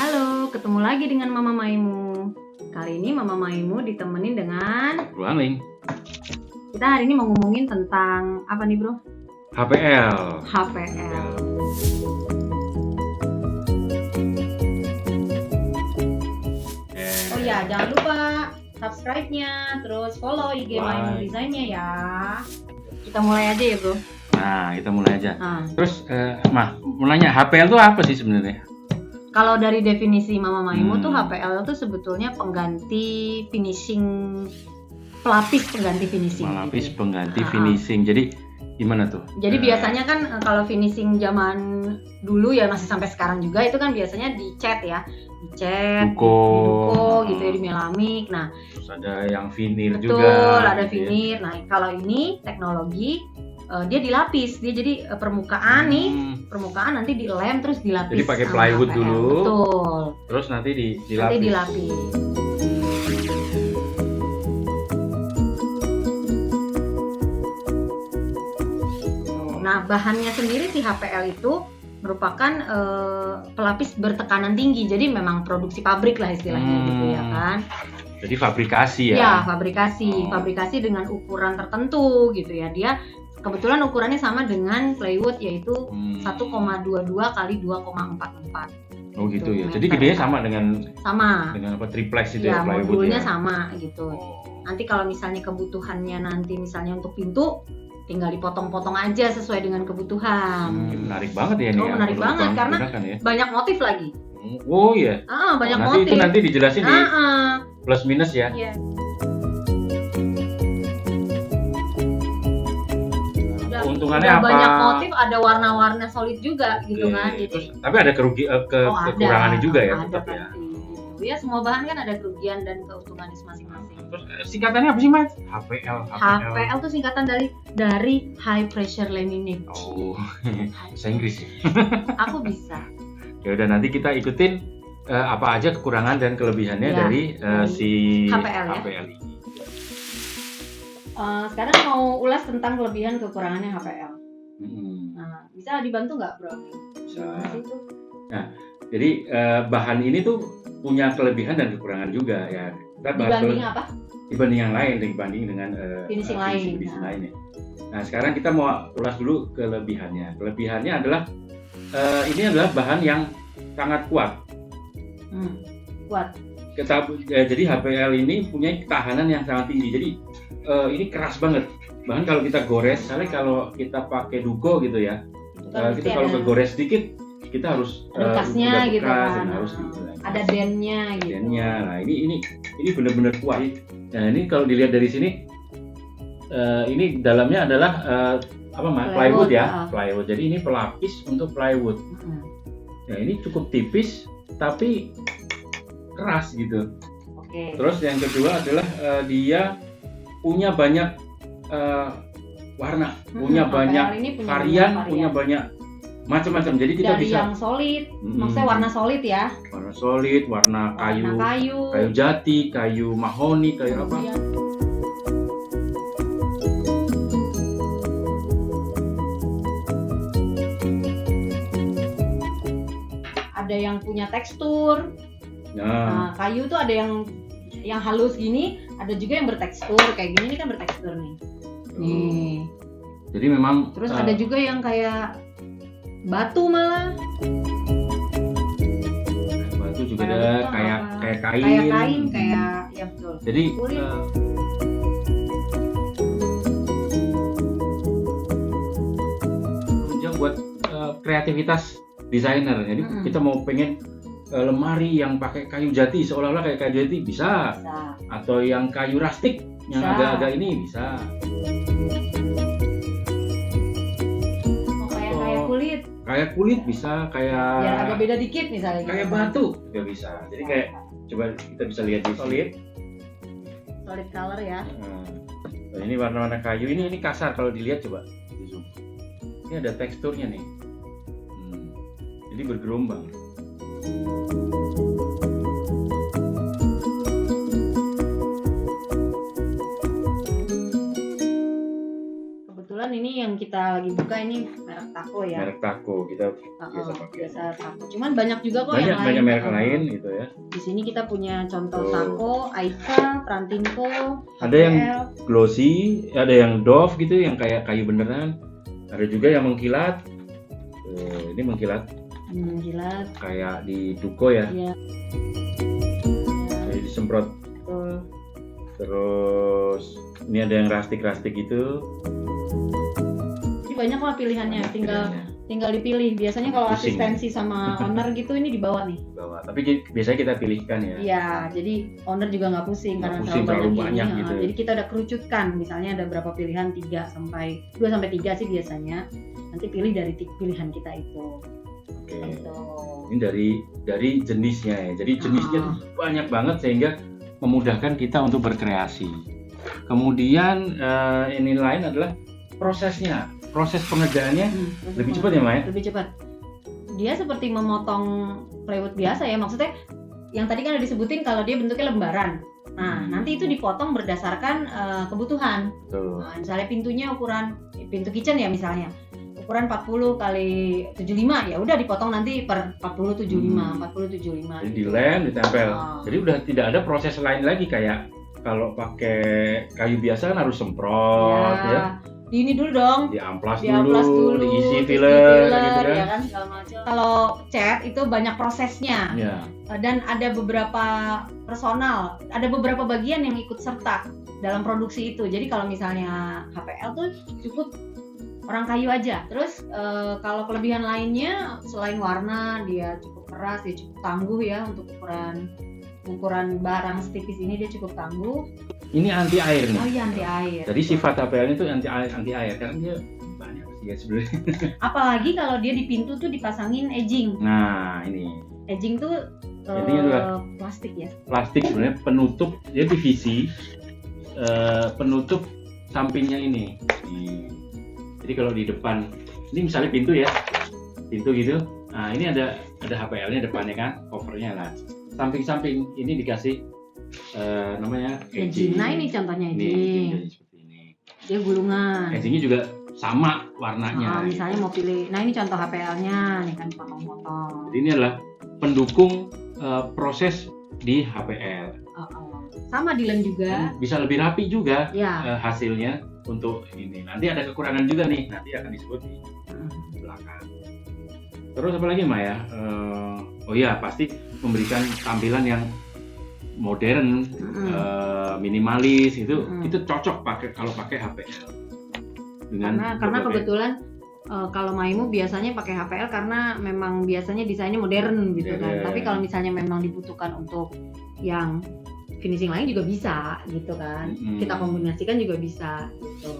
Halo, ketemu lagi dengan Mama Maimu. Kali ini Mama Maimu ditemenin dengan Bro Angling. Kita hari ini mau ngomongin tentang apa nih, Bro? HPL. HPL. Oh ya, jangan lupa subscribe-nya, terus follow IG Maimu Desainnya ya. Kita mulai aja ya, Bro. Nah, kita mulai aja. Terus, mau nanya HPL itu apa sih sebenarnya? Kalau dari definisi Mama Maimu tuh HPL itu sebetulnya pengganti finishing, pelapis pengganti finishing. Pelapis pengganti finishing. Jadi gimana tuh? Jadi biasanya kan kalau finishing zaman dulu ya masih sampai sekarang juga itu kan biasanya dicat ya, dicat, diduko gitu ya, di melamik. Nah, terus ada yang vinir betul, juga. Betul, ada gitu vinir. Ya. Nah, kalau ini teknologi dia dilapis, dia jadi permukaan nih, permukaan nanti dilem terus dilapis. Jadi pakai plywood HPL. dulu. Betul. Terus nanti dilapis. Nanti dilapis. Nah, bahannya sendiri si HPL itu merupakan pelapis bertekanan tinggi. Jadi memang produksi pabrik lah istilahnya gitu ya kan. Jadi fabrikasi ya? Ya, fabrikasi dengan ukuran tertentu gitu ya. Dia kebetulan ukurannya sama dengan plywood yaitu 1,22 kali 2,44. Oh gitu ya. Jadi gedenya sama dengan apa triplex itu ya, plywood modulnya ya. sama gitu. Nanti kalau misalnya kebutuhannya nanti misalnya untuk pintu tinggal dipotong-potong aja sesuai dengan kebutuhan. Menarik banget ya ini. Menarik banget karena ya. banyak motif lagi. Oh iya. Banyak nanti motif. Itu nanti dijelasin di plus minus ya. Iya. Keuntungannya apa? Banyak motif, ada warna-warna solid juga gitu kan. Jadi, terus, tapi ada kekurangannya juga ya tetap ya. Ya semua bahan kan ada kerugian dan keuntungannya masing-masing. Terus singkatannya apa sih, Mas? HPL. HPL itu singkatan dari high pressure laminate. Oh, bahasa Inggris ya. Aku bisa. Ya udah nanti kita ikutin apa aja kekurangan dan kelebihannya dari si HPL ini. Sekarang mau ulas tentang kelebihan kekurangannya HPL. Nah, bisa dibantu nggak, Bro? Bisa. Nah, jadi bahan ini tuh punya kelebihan dan kekurangan juga ya. Dibanding apa? Dibanding yang lain, dibanding dengan finishing lainnya. Nah, sekarang kita mau ulas dulu kelebihannya. Kelebihannya adalah ini adalah bahan yang sangat kuat. Kuat. Jadi HPL ini punya ketahanan yang sangat tinggi. Jadi ini keras banget. Bahkan kalau kita gores, misalnya kalau kita pakai duko gitu ya, kita kalau kegores sedikit, kita harus bekasnya gitu kan. Harus ada dennya gitu. Nah ini benar-benar kuat. Nah ini kalau dilihat dari sini, ini dalamnya adalah plywood ya, plywood. Jadi ini pelapis untuk plywood. Nah ini cukup tipis tapi keras gitu. Terus yang kedua adalah dia punya banyak warna, punya banyak varian, punya banyak macam-macam. Jadi kita dari bisa yang solid, maksudnya warna solid ya. Warna solid, warna kayu jati, kayu mahoni, kayu apa? Ada yang punya tekstur. Nah, kayu tuh ada yang halus gini, ada juga yang bertekstur kayak gini. Ini kan bertekstur nih. Nih. Jadi memang. Terus ada juga yang kayak batu malah. Batu juga ada kayak kain. Kayak kain, ya betul. Jadi menunjang buat kreativitas desainer. Jadi kita mau pengen lemari yang pakai kayu jati seolah-olah kayak kayu jati bisa. Atau yang kayu rustik yang agak-agak ini bisa. Kayak kulit bisa, kayak biar agak beda dikit misalnya. Kayak batu juga bisa. Jadi kayak coba kita bisa lihat di solid color ya. Nah, ini warna-warna kayu ini kasar kalau dilihat coba di zoom. Ini ada teksturnya nih. Jadi bergerombang. Kebetulan ini yang kita lagi buka ini merek merek Taco ya. Merek Taco kita biasa pakai. Biasa Taco. Cuman banyak juga kok banyak yang lain. merek lain gitu ya. Di sini kita punya contoh Taco, Aika, Prantinko, Ada yang glossy, ada yang Dove gitu yang kayak kayu beneran. Ada juga yang mengkilat. Ini mengkilat. Mengkilat. Kayak di Duko ya. Iya. Jadi disemprot. Terus ini ada yang rustic gitu. Jadi banyak lah pilihannya, tinggal dipilih. Biasanya kalau Pusing. asistensi sama owner gitu ini dibawa nih. Tapi biasanya kita pilihkan ya. Iya, jadi owner juga nggak pusing karena terlalu banyak ini. gitu. Jadi kita udah kerucutkan, misalnya ada berapa pilihan, 2 sampai 3 sih biasanya. Nanti pilih dari pilihan kita itu. Oke. Gitu. Ini dari jenisnya ya. Jadi jenisnya tuh banyak banget sehingga memudahkan kita untuk berkreasi. Kemudian ini lain adalah prosesnya. Proses pengerjaannya lebih cepat ya, Maya? Lebih cepat. Dia seperti memotong plywood biasa ya. Maksudnya yang tadi kan udah disebutin kalau dia bentuknya lembaran. Nah, nanti itu dipotong berdasarkan kebutuhan. Nah, misalnya pintunya ukuran pintu kitchen ya misalnya. Ukuran 40 kali 75 ya udah dipotong nanti per 40 75. Jadi dilem, ditempel. Jadi udah tidak ada proses lain lagi kayak kalau pakai kayu biasa kan harus semprot ya. Di ini dulu dong. Diamplas dulu, diisi filler gitu kan. Ya kan segala macam. Kalau cat itu banyak prosesnya. Ya. Dan ada beberapa personal, ada beberapa bagian yang ikut serta dalam produksi itu. Jadi kalau misalnya HPL tuh cukup orang kayu aja. Terus kalau kelebihan lainnya selain warna, dia cukup keras, dia cukup tangguh ya untuk ukuran barang setipis ini dia cukup tangguh. Ini anti air nih. Oh iya anti air. Jadi sifat HPL itu anti air karena dia banyak sih ya sebenarnya. Apalagi kalau dia di pintu tuh dipasangin edging. Nah ini. Edging tuh plastik ya. Plastik sebenarnya penutup, dia PVC penutup sampingnya ini. Jadi kalau di depan, ini misalnya pintu ya, pintu gitu. Nah ini ada HPL-nya depannya kan, covernya lah. Samping-samping ini dikasih namanya edging. Nah ini contohnya edging. Seperti ini. Dia gulungan. Edgingnya juga sama warnanya. Misalnya mau pilih, nah ini contoh HPL-nya, nih kan potong-potong. Jadi ini adalah pendukung proses di HPL. Sama dilem juga. Bisa lebih rapi juga ya. Hasilnya untuk ini. Nanti ada kekurangan juga nih, nanti akan disebut di belakang. Terus apa lagi Maya? Oh ya pasti memberikan tampilan yang modern, minimalis itu cocok kalau pakai HPL. Karena kebetulan kalau Maimu biasanya pakai HPL karena memang biasanya desainnya modern gitu kan. Tapi kalau misalnya memang dibutuhkan untuk yang finishing lain juga bisa gitu kan. Kita kombinasikan juga bisa gitu.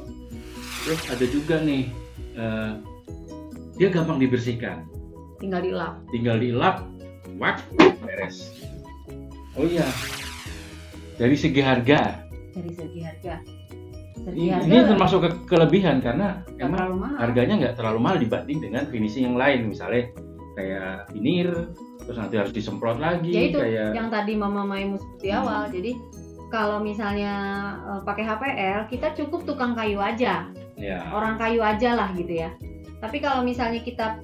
Terus ada juga nih dia gampang dibersihkan. Tinggal dilap, wax, beres. Oh iya. Dari segi harga. Ini termasuk kelebihan karena emang harganya nggak terlalu mahal dibanding dengan finishing yang lain, misalnya kayak veneer, terus nanti harus disemprot lagi. Ya itu kayak yang tadi Mama Maimu seperti awal. Jadi kalau misalnya pakai HPL kita cukup tukang kayu aja, orang kayu aja lah gitu ya. Tapi kalau misalnya kita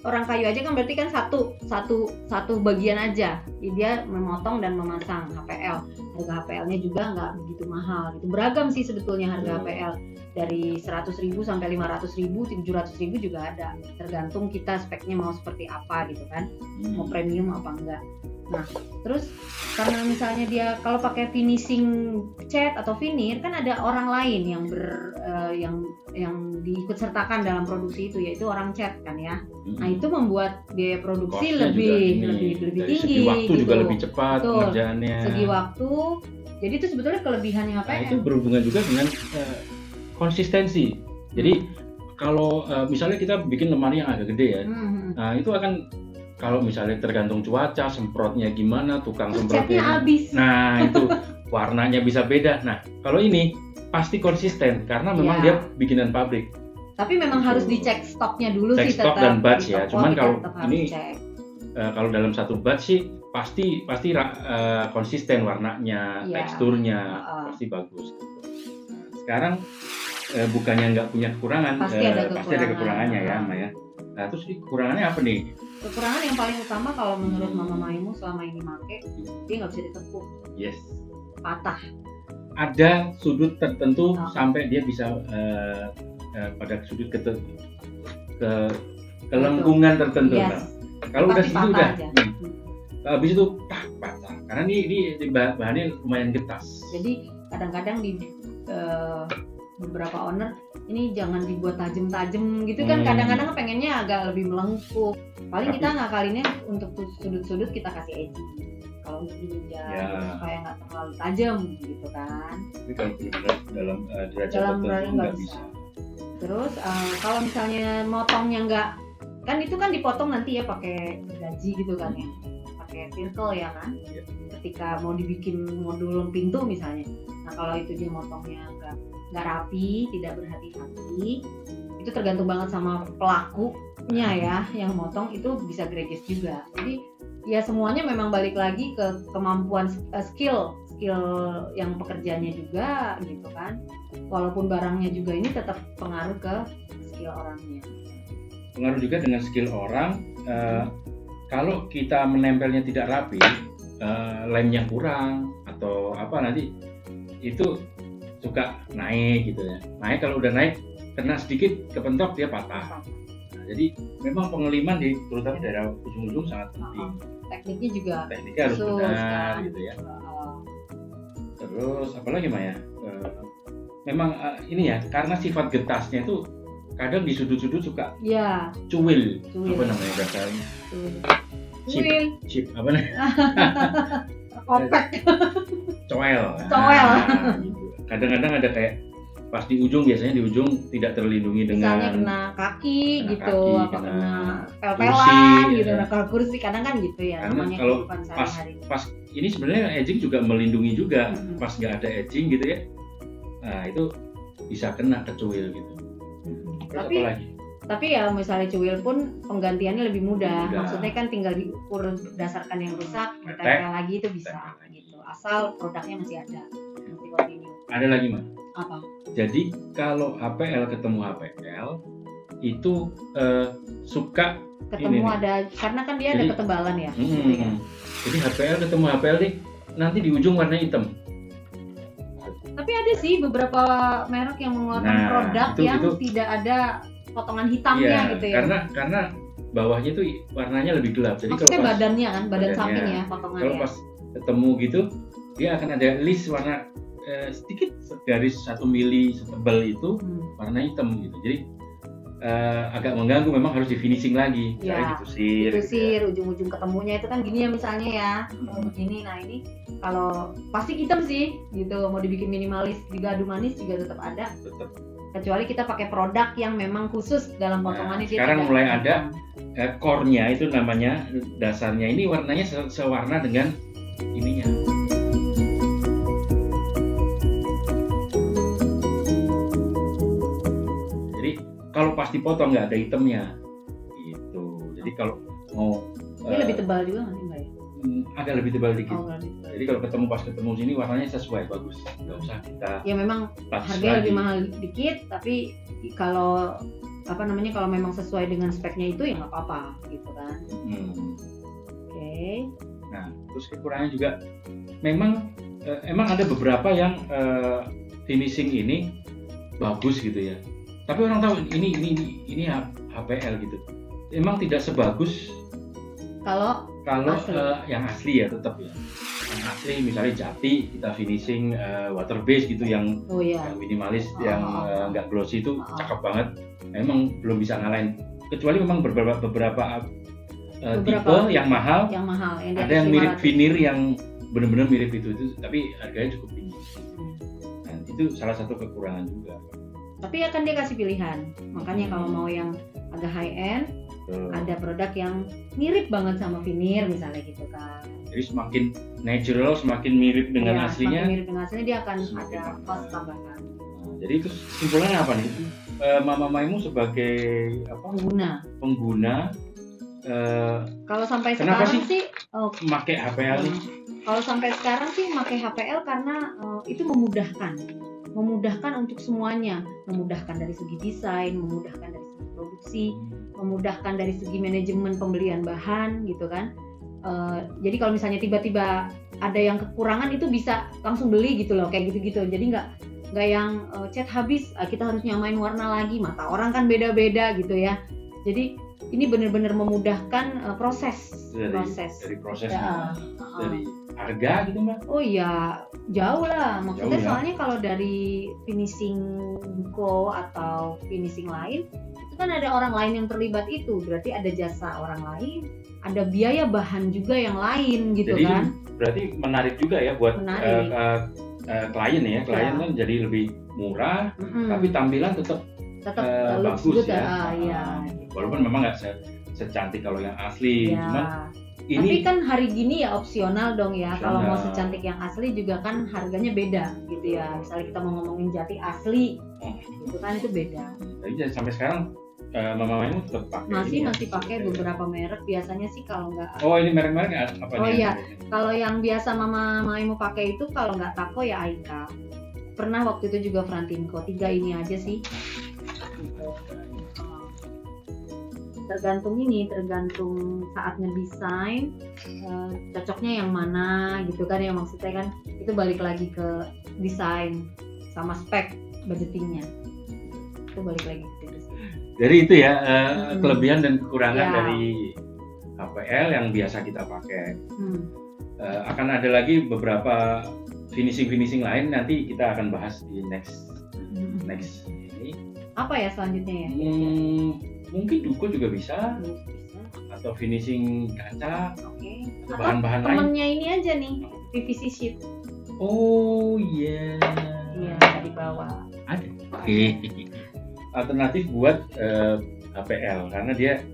orang kayu aja kan berarti kan satu bagian aja, dia memotong dan memasang HPL. Harga HPL-nya juga nggak begitu mahal. Itu beragam sih sebetulnya harga HPL dari 100.000 sampai 500.000, 700.000 juga ada. Tergantung kita speknya mau seperti apa gitu kan, mau premium apa enggak. Nah, terus karena misalnya dia kalau pakai finishing cat atau veneer kan ada orang lain yang diikut sertakan dalam produksi itu, yaitu orang cat kan ya. Nah itu membuat biaya produksi lebih tinggi. Segi waktu gitu. juga lebih cepat pengerjaannya. Segi waktu. Jadi itu sebetulnya kelebihannya HPL. Nah, itu berhubungan juga dengan konsistensi. Jadi kalau misalnya kita bikin lemari yang agak gede ya, nah itu akan kalau misalnya tergantung cuaca, semprotnya gimana, tukang semprotnya. Habis. Nah itu warnanya bisa beda. Nah kalau ini pasti konsisten karena memang dia bikinan pabrik. Tapi memang harus dicek stoknya dulu sih. Cek stok dan batch ya. Cuman kalau ini kalau dalam satu batch sih pasti konsisten warnanya, teksturnya pasti bagus. Sekarang bukannya nggak punya kekurangan, pasti ada kekurangannya ya, Maya. Nah, terus kekurangannya apa nih? Kekurangan yang paling utama kalau menurut Mama Maimu selama ini make, dia nggak bisa ditekuk. Yes. Patah. Ada sudut tertentu sampai dia bisa pada sudut kelengkungan tertentu. Yes. Nah, kalau udah situ udah. Habis itu patah. Karena ini bahannya lumayan getas. Jadi kadang-kadang di beberapa owner ini jangan dibuat tajam-tajam gitu kan, kadang-kadang pengennya agak lebih melengkung. Paling kita ngakalinnya untuk sudut-sudut kita kasih edging kalau untuk diinjak supaya nggak terlalu tajam gitu kan. Tapi kalau benar-benar dalam derajat tertentu nggak bisa. Terus kalau misalnya motongnya nggak, kan itu kan dipotong nanti ya pakai gaji gitu kan ya, pakai circle ya kan. Ketika mau dibikin modul pintu misalnya, nah kalau itu dia motongnya nggak rapi, tidak berhati-hati, itu tergantung banget sama pelakunya ya, yang motong itu bisa greges juga. Jadi ya semuanya memang balik lagi ke kemampuan skill yang pekerjaannya juga gitu kan. Walaupun barangnya juga ini tetap pengaruh ke skill orangnya. Pengaruh juga dengan skill orang. Kalau kita menempelnya tidak rapi, lemnya kurang atau apa, nanti itu suka naik gitu ya. Naik, kalau udah naik kena sedikit kepentok dia patah. Nah, jadi memang pengeliman terutama daerah ujung-ujung sangat penting. Tekniknya juga harus benar gitu ya. Terus apalagi Maya? Memang ini ya, karena sifat getasnya itu kadang di sudut-sudut suka cuil. Apa namanya bahasanya? Chip apa nih? Kopek. Coel. Nah, gitu. Kadang-kadang ada kayak pas di ujung, biasanya di ujung tidak terlindungi dengan misalnya kena kaki gitu, apa kena pel-pelan gitu, kena kursi, kadang kan gitu ya. Karena kalau pas ini sebenarnya edging juga melindungi juga, pas nggak ada edging gitu ya, nah itu bisa kena ke cuil gitu. Tapi ya misalnya cuil pun penggantiannya lebih mudah. Maksudnya kan tinggal diukur berdasarkan yang rusak, ditempel lagi itu bisa gitu. Asal produknya masih ada, masih continue. Ada lagi Mas? Apa? Jadi kalau HPL ketemu HPL itu suka ketemu ada, karena kan dia ada ketebalan ya. Gitu ya. Jadi HPL ketemu HPL nih nanti di ujung warna hitam. Tapi ada sih beberapa merek yang mengeluarkan produk yang tidak ada potongan hitamnya gitu ya. Karena bawahnya tuh warnanya lebih gelap. Jadi maksudnya kalau badannya kan, badan samping ya potongannya. Kalau pas ketemu gitu dia akan ada list warna sedikit garis 1 mili setebal itu warna hitam gitu. Jadi agak mengganggu, memang harus di finishing lagi. Ya, ditusir gitu ya. Ujung-ujung ketemunya itu kan gini ya misalnya ya, begini. Nah ini kalau pasti hitam sih gitu, mau dibikin minimalis juga adu manis juga tetap ada. Kecuali kita pakai produk yang memang khusus dalam potongannya. Sekarang mulai ada core-nya, itu namanya dasarnya ini warnanya sewarna dengan ininya. Kalau pas dipotong nggak ada hitamnya, gitu. Jadi kalau mau ini lebih tebal juga nggak sih Mbak? Agak lebih tebal dikit. Jadi kalau ketemu sini warnanya sesuai, bagus. Nggak usah kita. Ya memang harganya lebih mahal dikit, tapi kalau kalau memang sesuai dengan speknya itu ya nggak apa-apa, gitu kan. Oke. Nah, terus kekurangannya juga, memang ada beberapa yang finishing ini bagus gitu ya. Tapi orang tahu ini HPL gitu. Emang tidak sebagus kalau yang asli ya, tetap ya. Yang asli misalnya Jati kita finishing water base gitu yang minimalis, yang nggak glossy itu cakep banget. Emang belum bisa ngalahin. Kecuali memang beberapa tipe yang mahal. Ada yang mirip veneer yang benar-benar mirip itu, tapi harganya cukup tinggi. Nah, itu salah satu kekurangan juga. Tapi ya kan dia kasih pilihan, makanya kalau mau yang agak high end, ada produk yang mirip banget sama veneer misalnya gitu kan. Jadi semakin natural, semakin mirip dengan aslinya. Semakin mirip dengan aslinya dia akan ada cost tambahan. Nah, jadi itu kesimpulannya apa nih? Mama Maimu sebagai pengguna. Kalau sampai sekarang sih pakai HPL nih. Kalau sampai sekarang sih pakai HPL karena itu memudahkan. memudahkan untuk semuanya, memudahkan dari segi desain, memudahkan dari segi produksi, memudahkan dari segi manajemen pembelian bahan gitu kan. Jadi kalau misalnya tiba-tiba ada yang kekurangan itu bisa langsung beli gitu loh, kayak gitu-gitu. Jadi nggak yang cat habis kita harus nyamain warna lagi, mata orang kan beda-beda gitu ya. Jadi ini benar-benar memudahkan proses dari prosesnya, dari harga gitu Mbak? Oh iya, jauh lah. Maksudnya jauh, soalnya kalau dari finishing buko atau finishing lain itu kan ada orang lain yang terlibat itu, berarti ada jasa orang lain, ada biaya bahan juga yang lain gitu. Jadi, kan berarti menarik juga ya buat klien ya. Klien kan jadi lebih murah, tapi tampilan tetap bagus ya. Walaupun memang nggak secantik kalau yang asli, cuman tapi kan hari gini ya opsional dong ya. Kalau mau secantik yang asli juga kan harganya beda gitu ya. Misalnya kita mau ngomongin jati asli, itu kan itu beda. Jadi sampai sekarang Mama Maimu tetap pakai? Masih pakai beberapa merek. Biasanya sih kalau nggak. Oh ini merek-merek apa? Oh iya, kalau yang biasa Mama Maimu pakai itu kalau nggak Tako ya Aika. Pernah waktu itu juga Frantinco. 3 ini aja sih. Tergantung saat ngedesain cocoknya yang mana gitu kan ya, maksudnya kan itu balik lagi ke desain sama spek budgetingnya, itu balik lagi ke situ. Jadi itu ya kelebihan dan kekurangan dari HPL yang biasa kita pakai. Akan ada lagi beberapa finishing lain, nanti kita akan bahas di next ini. Apa ya selanjutnya ya? Mungkin duko juga bisa. Atau finishing kaca. Oke. Atau bahan-bahan lain. Temennya ini aja nih, PVC sheet. Oh iya. Iya, di bawah. Ada. Alternatif buat HPL karena dia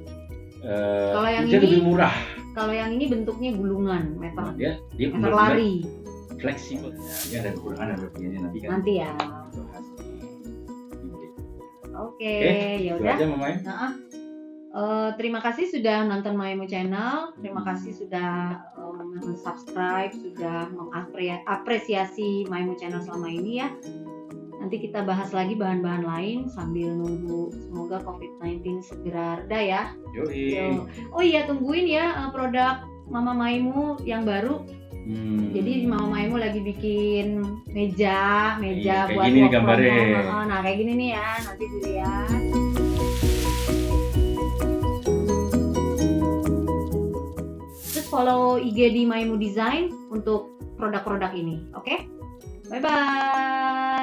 lebih murah. Kalau yang ini bentuknya gulungan, meter. Dia meter lari. Fleksibel. Ya ada kekurangan ada kelebihannya nanti kan. Nanti ya. Oke, ya udah. Terima kasih sudah nonton Maimu Channel. Terima kasih sudah subscribe, sudah mengapresiasi Maimu Channel selama ini ya. Nanti kita bahas lagi bahan-bahan lain sambil nunggu semoga COVID-19 segera reda ya. Oh iya, tungguin ya produk Mama Maimu yang baru. Jadi Mama Maimu lagi bikin meja buat gini gambarnya. Nah kayak gini nih ya, nanti dilihat. Terus follow IG di Maimu Design untuk produk-produk ini, oke? Bye bye.